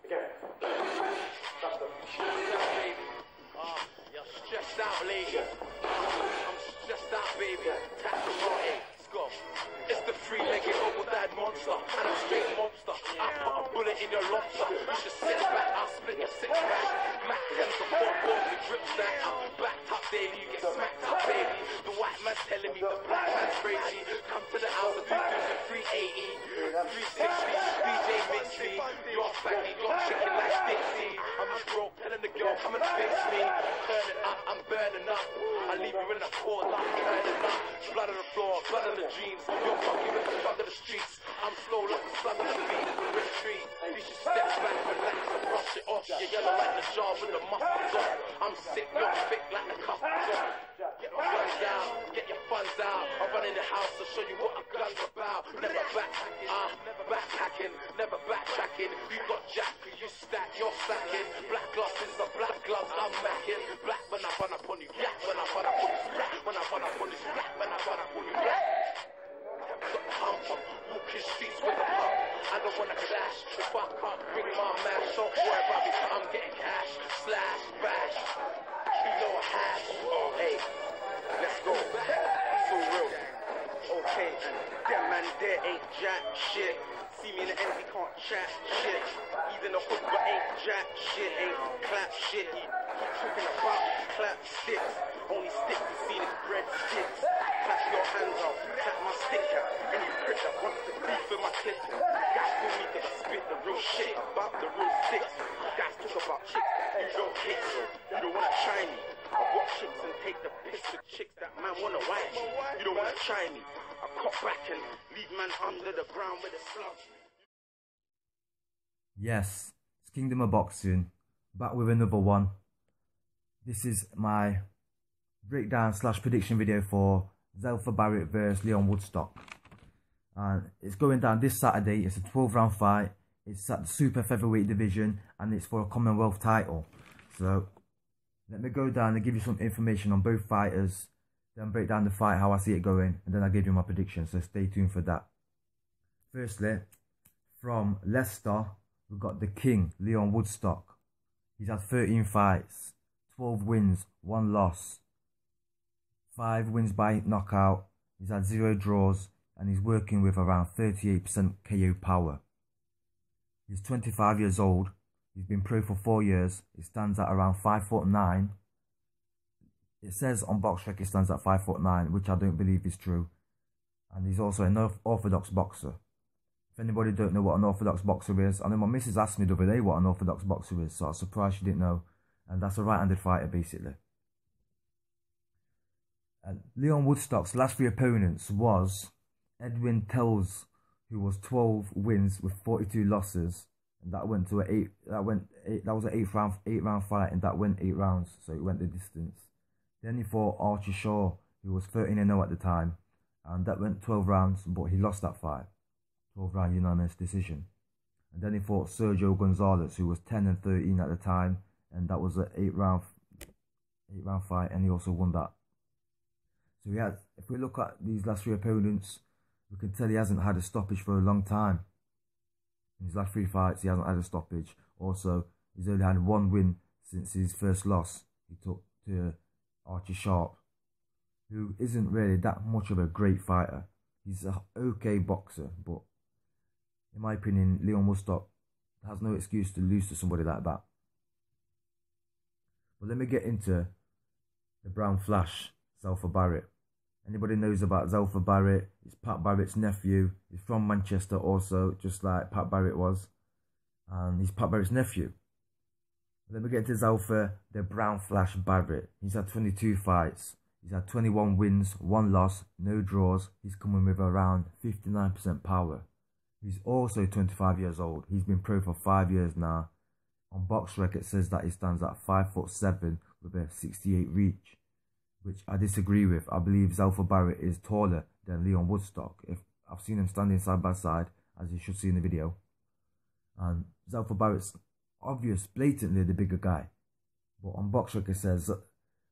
Again. That's the baby. You're stressed out, lady. I'm stressed out, baby. Tap the body. Let's go. It's the three-legged double-dyed monster, and I'm straight monster. I put a bullet in your lobster. You should sit back, I'll split your six back. Mac and some four balls with drips down. Backed up daily, you get smacked up, baby. The white man's telling me the black man's crazy. Come to the house and do things at 380, 360, DJ Mixie. You're faggy, you're chicken like Dixie. I'm just broke, telling the girl, come and fix me. Turn it up, I'm burning up. I leave you in the court, I'm turning up. Blood on the floor, blood on the jeans. You're fucking with the fuck of the streets. I'm slow like the slug of the beat in the retreat. You should step back, relax and brush it off. You're yellow like the jar with the muscles off. I'm sick, you're thick like the cuff off. Get my guns down, get your funds out. I'll run in the house to show you what a gun's about. Never backpacking, never backtracking. You got jack, you stack, you're stacking. Black glasses, the black gloves, I'm macking. Black when I run up on you, black when I run up on you, black when I run up on you, black when I run up on you, black. Walking streets with a pump. I don't wanna clash. If I can't bring my mash, don't worry about me, I'm getting cash. Slash, bash. You know a hash. Oh, hey, let's go. So real. Okay, them man there ain't jack shit. See me in the end, we can't chat shit. He's in the hood, but ain't jack shit. Ain't clap shit. He talking about clap sticks. Only sticks you seen is bread sticks. Clap your hands out, clap my stick out. Any prick that wants to beef with my clip. Guys for me cause I spit the real shit about the real sticks. Guys talk about chicks, you don't hit so you don't wanna try me. I watch chicks and take the piss with chicks that man wanna wife me. You don't wanna try me. I cop back and leave man under the ground with a slug. Yes, it's Kingdom of Boxing, back with another one. This is my breakdown / prediction video for Zelfa Barrett vs Lyon Woodstock. And it's going down this Saturday. It's a 12-round fight. It's at the super featherweight division and it's for a Commonwealth title. So let me go down and give you some information on both fighters, then break down the fight, how I see it going, and then I'll give you my prediction, so stay tuned for that. Firstly, from Leicester, we've got the King, Lyon Woodstock. He's had 13 fights, 12 wins, 1 loss, 5 wins by knockout. He's had 0 draws, and he's working with around 38% KO power. He's 25 years old. He's been pro for 4 years. He stands at around 5'9". It says on BoxRec he stands at 5'9", which I don't believe is true. And he's also an orthodox boxer. If anybody don't know what an orthodox boxer is, I know my missus asked me the other day what an orthodox boxer is, so I was surprised she didn't know. And that's a right-handed fighter, basically. Lyon Woodstock's last 3 opponents was Edwin Tells, who was 12 wins with 42 losses, and that went to that was an 8-round fight, and that went 8 rounds, so it went the distance. Then he fought Archie Shaw, who was 13-0 at the time, and that went 12 rounds, but he lost that fight. 12-round unanimous decision. And then he fought Sergio Gonzalez, who was 10-13 at the time, and that was an 8-round fight, and he also won that. So he had, if we look at these last 3 opponents, we can tell he hasn't had a stoppage for a long time. In his last 3 fights, he hasn't had a stoppage. Also, he's only had 1 win since his first loss he took to Archie Sharp, who isn't really that much of a great fighter. He's an okay boxer, but in my opinion, Lyon Woodstock has no excuse to lose to somebody like that. But let me get into the Brown Flash, Zelfa Barrett. Anybody knows about Zelfa Barrett? He's Pat Barrett's nephew. He's from Manchester also, just like Pat Barrett was. And he's Pat Barrett's nephew. Let me get to Zelfa, the Brown Flash Barrett. He's had 22 fights. He's had 21 wins, 1 loss, no draws. He's coming with around 59% power. He's also 25 years old. He's been pro for 5 years now. On BoxRec it says that he stands at 5'7" with a 68 reach, which I disagree with. I believe Zelfa Barrett is taller than Lyon Woodstock. If I've seen them standing side by side, as you should see in the video. And Zelfa Barrett's obvious, blatantly the bigger guy. But on BoxRec it says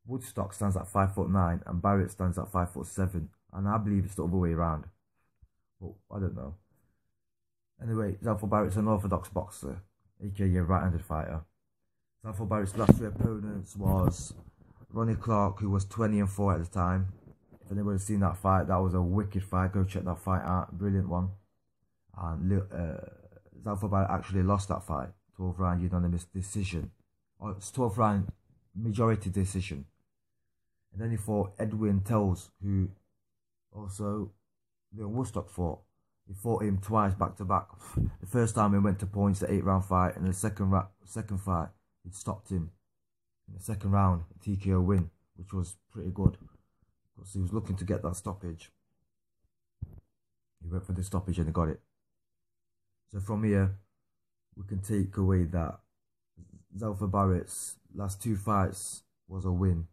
Woodstock stands at 5'9" and Barrett stands at 5'7", and I believe it's the other way around. But I don't know. Anyway, Zelfa Barrett's an orthodox boxer. aka right-handed fighter. Zelfa Barrett's last 3 opponents was Ronnie Clark, who was 20-4 at the time. If anybody's seen that fight, that was a wicked fight. Go check that fight out, brilliant one. And Zelfa Barrett actually lost that fight, 12th round unanimous decision. Or it's 12th round majority decision. And then he fought Edwin Tells, who also Lyon Woodstock fought. He fought him twice back to back. The first time he went to points, the 8-round fight, and the second fight he stopped him in the second round, a TKO win, which was pretty good because he was looking to get that stoppage. He went for the stoppage and he got it. So from here, we can take away that Zelfa Barrett's last 2 fights was a win.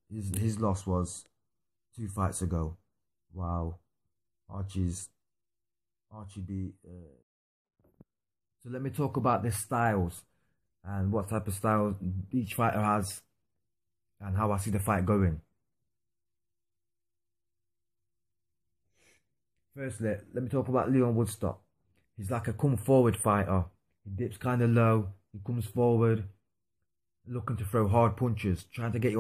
His loss was 2 fights ago, while Archie beat. So let me talk about the styles and what type of style each fighter has and how I see the fight going. Firstly, let me talk about Lyon Woodstock. He's like a come forward fighter. He dips kind of low, he comes forward, looking to throw hard punches, trying to get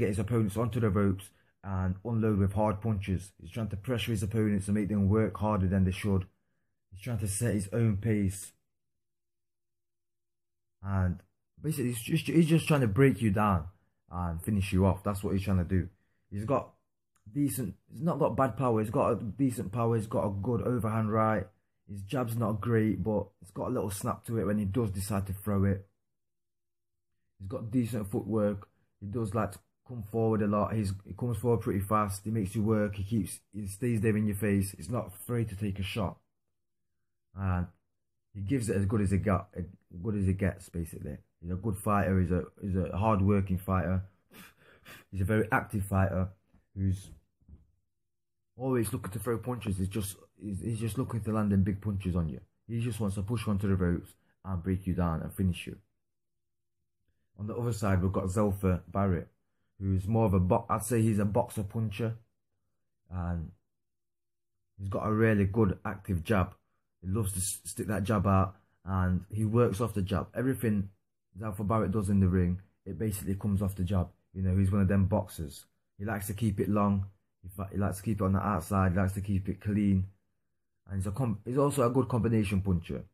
his opponents onto the ropes and unload with hard punches. He's trying to pressure his opponents and make them work harder than they should. He's trying to set his own pace. And basically, he's just trying to break you down and finish you off. That's what he's trying to do. He's not got bad power. He's got a decent power. He's got a good overhand right. His jab's not great, but it's got a little snap to it when he does decide to throw it. He's got decent footwork. He does like to come forward a lot. He comes forward pretty fast. He makes you work. He stays there in your face. He's not afraid to take a shot. And he gives it as good as he gets, basically. He's a good fighter. He's a hard-working fighter. He's a very active fighter who's always looking to throw punches. He's just looking to land them big punches on you. He just wants to push onto the ropes and break you down and finish you. On the other side, we've got Zelfa Barrett, who's more of I'd say he's a boxer puncher, and he's got a really good active jab. He loves to stick that jab out, and he works off the jab. Everything Zelfa Barrett does in the ring, it basically comes off the jab. You know, he's one of them boxers. He likes to keep it long. He likes to keep it on the outside. He likes to keep it clean. And he's also a good combination puncher.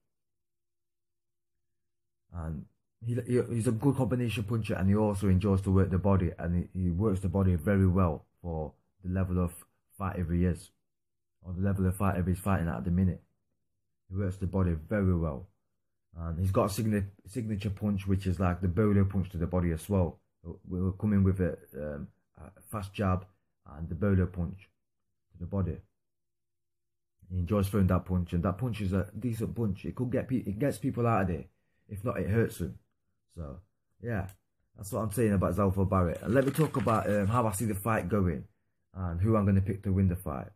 And he's a good combination puncher, and he also enjoys to work the body, and he works the body very well for the level of fighter he is, or the level of fighter he's fighting at the minute. He works the body very well, and he's got a signature punch, which is like the bolo punch to the body as well. We'll come in with a fast jab and the bolo punch to the body. He enjoys throwing that punch, and that punch is a decent punch. It gets people out of there. If not, it hurts them. So, yeah, that's what I'm saying about Zelfa Barrett. And let me talk about how I see the fight going and who I'm going to pick to win the fight.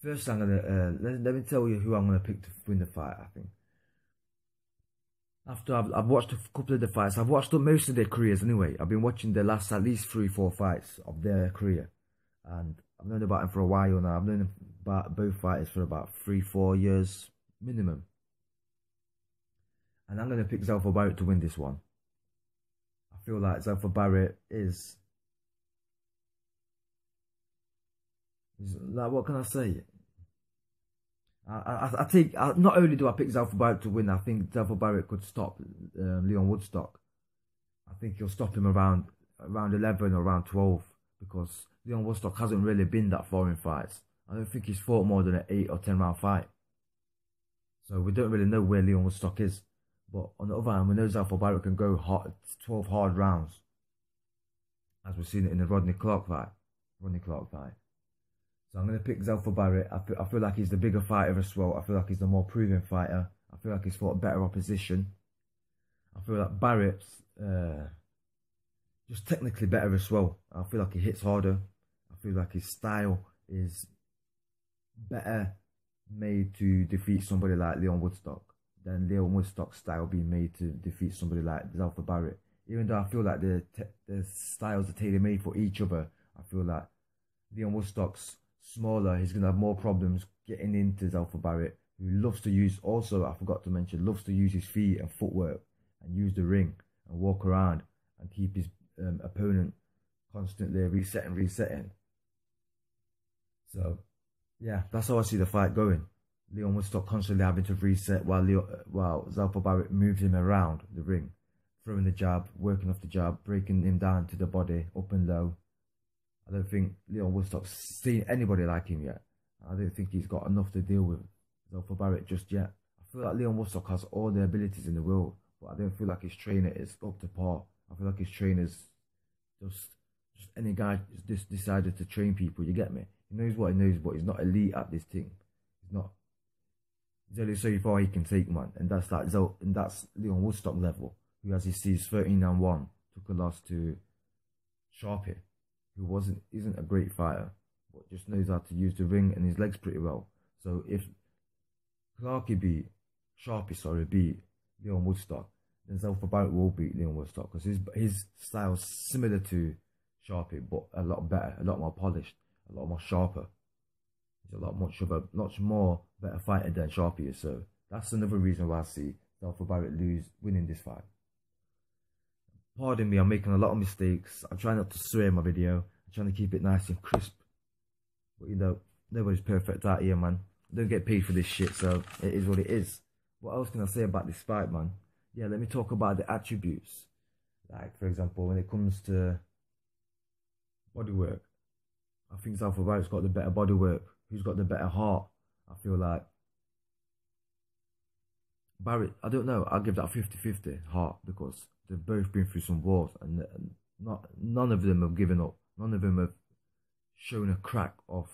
First, I'm going to let me tell you who I'm going to pick to win the fight. I think after I've watched a couple of the fights, I've watched most of their careers anyway. I've been watching the last at least 3-4 fights of their career, and I've known about them for a while now. I've known about both fighters for about 3-4 years minimum. And I'm going to pick Zelfa Barrett to win this one. I feel like Zelfa Barrett is like, what can I say? I think not only do I pick Zelfa Barrett to win, I think Zelfa Barrett could stop Lyon Woodstock. I think he'll stop him around 11 or around 12, because Lyon Woodstock hasn't really been that far in fights. I don't think he's fought more than an 8 or 10 round fight. So we don't really know where Lyon Woodstock is. But on the other hand, we know Zelfa Barrett can go 12 hard rounds, as we've seen it in the Rodney Clark fight. So I'm going to pick Zelfa Barrett. I feel like he's the bigger fighter as well. I feel like he's the more proven fighter. I feel like he's fought better opposition. I feel like Barrett's just technically better as well. I feel like he hits harder. I feel like his style is better made to defeat somebody like Lyon Woodstock than Lyon Woodstock's style being made to defeat somebody like Zelfa Barrett. Even though I feel like the styles are tailor-made for each other, I feel like Lyon Woodstock's smaller. He's going to have more problems getting into Zelfa Barrett who loves to use, also I forgot to mention, loves to use his feet and footwork and use the ring and walk around and keep his opponent constantly resetting. So yeah, that's how I see the fight going. Lyon Woodstock constantly having to reset while Zelfa Barrett moves him around the ring, throwing the jab, working off the jab, breaking him down to the body, up and low. I don't think Lyon Woodstock's seen anybody like him yet. I don't think he's got enough to deal with Zelfa Barrett just yet. I feel like Lyon Woodstock has all the abilities in the world, but I don't feel like his trainer is up to par. I feel like his trainer's just any guy just decided to train people, you get me? He knows what he knows, but he's not elite at this thing. He's only so far he can take, man. And that's like and that's Lyon Woodstock level, who, as he sees, 13-1, took a loss to Sharpie, who isn't a great fighter, but just knows how to use the ring and his legs pretty well. So if Clarkie beat Lyon Woodstock, then Zelfa Barrett will beat Lyon Woodstock, because his style's similar to Sharpie, but a lot better, a lot more polished, a lot more sharper. He's much more better fighter than Sharpie is. So that's another reason why I see Zelfa Barrett winning this fight. Pardon me, I'm making a lot of mistakes. I'm trying not to swear in my video. I'm trying to keep it nice and crisp. But you know, nobody's perfect out here, man. I don't get paid for this shit, so it is what it is. What else can I say about this fight, man? Yeah, let me talk about the attributes. Like, for example, when it comes to bodywork, I think Zelfa Barrett's got the better bodywork. Who's got the better heart? I feel like Barrett, I don't know, I'll give that 50-50 heart, because they've both been through some wars, and none of them have given up. None of them have shown a crack of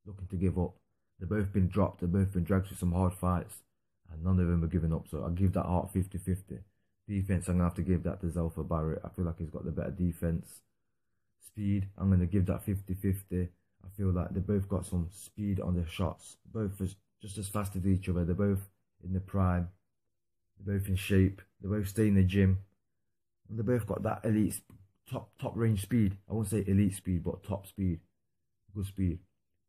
looking to give up. They've both been dropped, they've both been dragged through some hard fights, and none of them have given up. So I'll give that heart 50-50. Defense, I'm going to have to give that to Zelfa Barrett. I feel like he's got the better defense. Speed, I'm going to give that 50-50. I feel like they both got some speed on their shots. Both just as fast as each other. They're both in the prime. They're both in shape. They both stay in the gym. And they both got that elite top range speed. I won't say elite speed, but top speed. Good speed.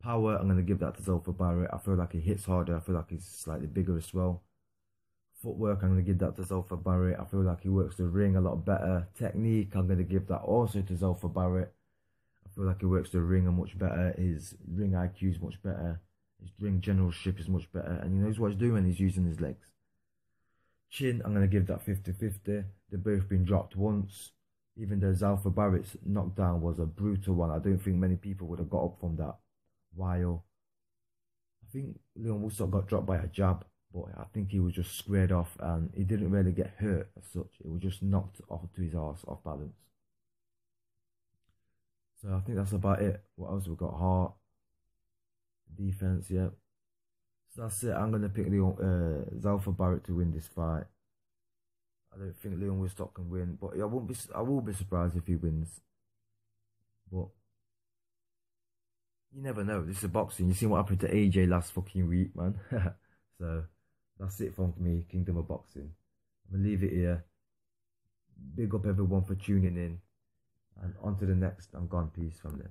Power, I'm going to give that to Zelfa Barrett. I feel like he hits harder. I feel like he's slightly bigger as well. Footwork, I'm going to give that to Zelfa Barrett. I feel like he works the ring a lot better. Technique, I'm going to give that also to Zelfa Barrett. I feel like he works the ring much better. His ring IQ is much better. His ring generalship is much better. And he knows what he's doing when he's using his legs. Chin, I'm going to give that 50-50. They've both been dropped once. Even though Zelfa Barrett's knockdown was a brutal one, I don't think many people would have got up from that. While I think Lyon Woodstock got dropped by a jab, but I think he was just squared off and he didn't really get hurt as such. It was just knocked off to his arse, off balance. So I think that's about it. What else we got? Heart, defense, yeah. So that's it. I'm gonna pick Zelfa Barrett to win this fight. I don't think Lyon Woodstock can win, but I will be surprised if he wins. But you never know. This is boxing. You see what happened to AJ last fucking week, man. So that's it from me, Kingdom of Boxing. I'm gonna leave it here. Big up everyone for tuning in. And on to the next. I'm gone. Peace from there.